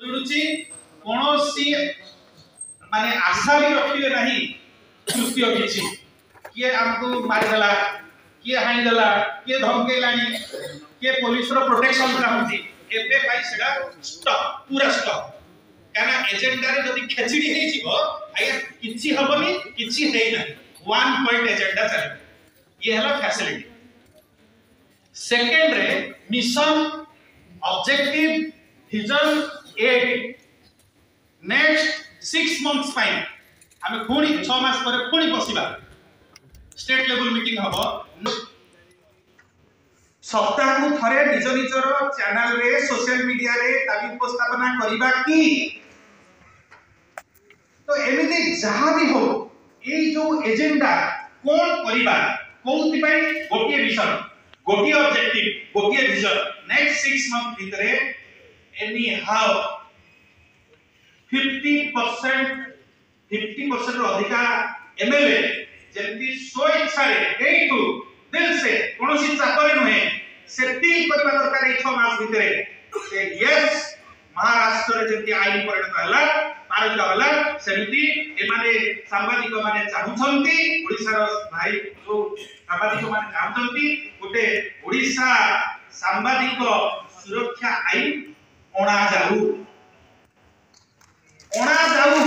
मिलुची कोनोसी माने आशा भी रखिबे नाही कृत्य किछि किए हमको मारि देला किए हानि देला किए धमकेलानी किए पुलिस रो प्रोटेक्शन चाहूची एबे भाई सेडा स्टॉप पूरा स्टॉप काना एजेंडा रे जदी खेचड़ी हे जिवो आया किछि हबनी किछि हेइ ना वन पॉइंट एजेंडा चले ये हला फैसिलिटी सेकंड रे mission objective vision 8 next 6 months fine हमें पुणी 6 मास पर पुणी बसिबा स्टेट लेवल मीटिंग हबो सप्ताह को थरे निज निजर चैनल रे सोशल मीडिया रे दाबी उपस्थापना करिबा की तो एमिति जहां भी हो ए जो एजेंडा कोन करिबा कोउति पई गोटिए मिशन गोटिए ऑब्जेक्टिव गोटिए विजन नेक्स्ट 6 मंथ भितरे एनी हाउ 50% रो अधिका एमएलए जेंति सो इच्छा रे एठू दिल से कोनोसी चाकरी नहे सेति करबा दरकार 6 मास भितरे से यस महाराष्ट्र रे जेंति आईन परिणत हला पारित हला सेमिति ए माने सांबादिक माने चाहुछंती ओडिसा रो भाई जो सांबादिक माने चाहुछंती गोटे ओडिसा सांबादिक सुरक्षा आईन ओणा जाऊ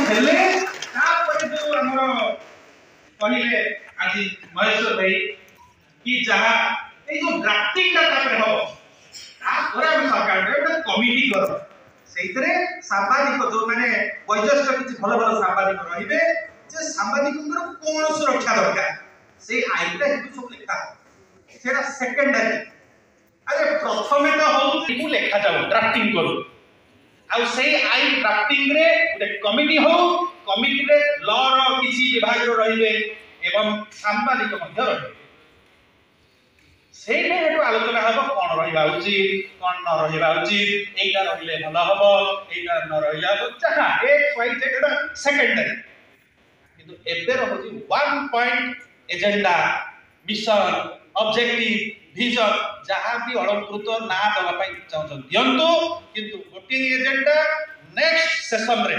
हेले तापर जो हमर कहिले आज महेश्वर भाई कि जहा ए जो ड्राफ्टिंग का तापर हो तापर हम सरकार रे कमिटी कर सेइतरे सांबादिक जो माने वैज्ञानिक किछ भलो भलो सांबादिक रहिबे जे सांबादिकଙ୍କର कोन सुरक्षा दरकार से आइटा हेतु सब लिखा सेरा सेकेंडरी अरे प्रथमे तो हो कि लेखा जाऊ ड्राफ्टिंग करू आ से आई ड्राफ्टिंग रे एक कमिटी हो कमिटी रे लॉ रो किछि विभाग रो रहिबे एवं सांबादिक मध्य रहिबे सेने हेतु आलोचना हबो कोन रहिबा उचित कोन न रहिबा उचित एटा रहिले भलो हबो एटा न रहिला जहा एक पॉइंट एटा सेकेंडरी किंतु एबे रहउची one point agenda mission objective vision जहां भी अलंकृत ना दवा पाई चाहछन दियंतु किंतु गोटे एजेंडा नेक्स्ट सेशन रे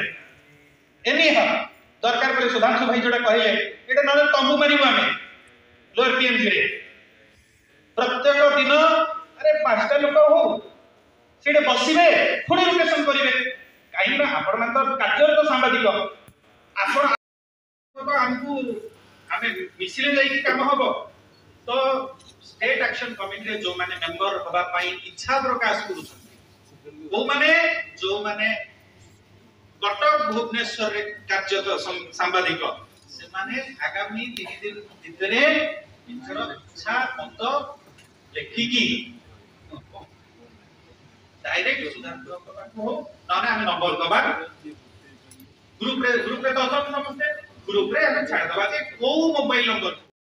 एनी ह दरकार पले सुधांशु भाई जोडा कहले एटा न तंबू मारिबो हमें लोअर पीएमजी रे प्रत्येक दिन अरे पांचटा लोक हो सेडे बसिबे पुणी लोकेशन करिवे काई ना आपण मान तो कार्यरत सांबादिक आपण तो हमकु हमें मिसिले जाई की काम हबो तो स्टेट एक्शन कमिटी रे जो माने मेंबर होबा पाई इच्छा प्रकाश करूछन वो माने जो माने कटक भुवनेश्वर रे कार्यरत सांबादिक से माने आगामी 3 दिन भितरे इनकर इच्छा मत लेखिकी डायरेक्ट सुधांशु को नाने हम नंबर दबा ग्रुप रे तो सब समझते ग्रुप रे हम छाड़ दबा जे को मोबाइल नंबर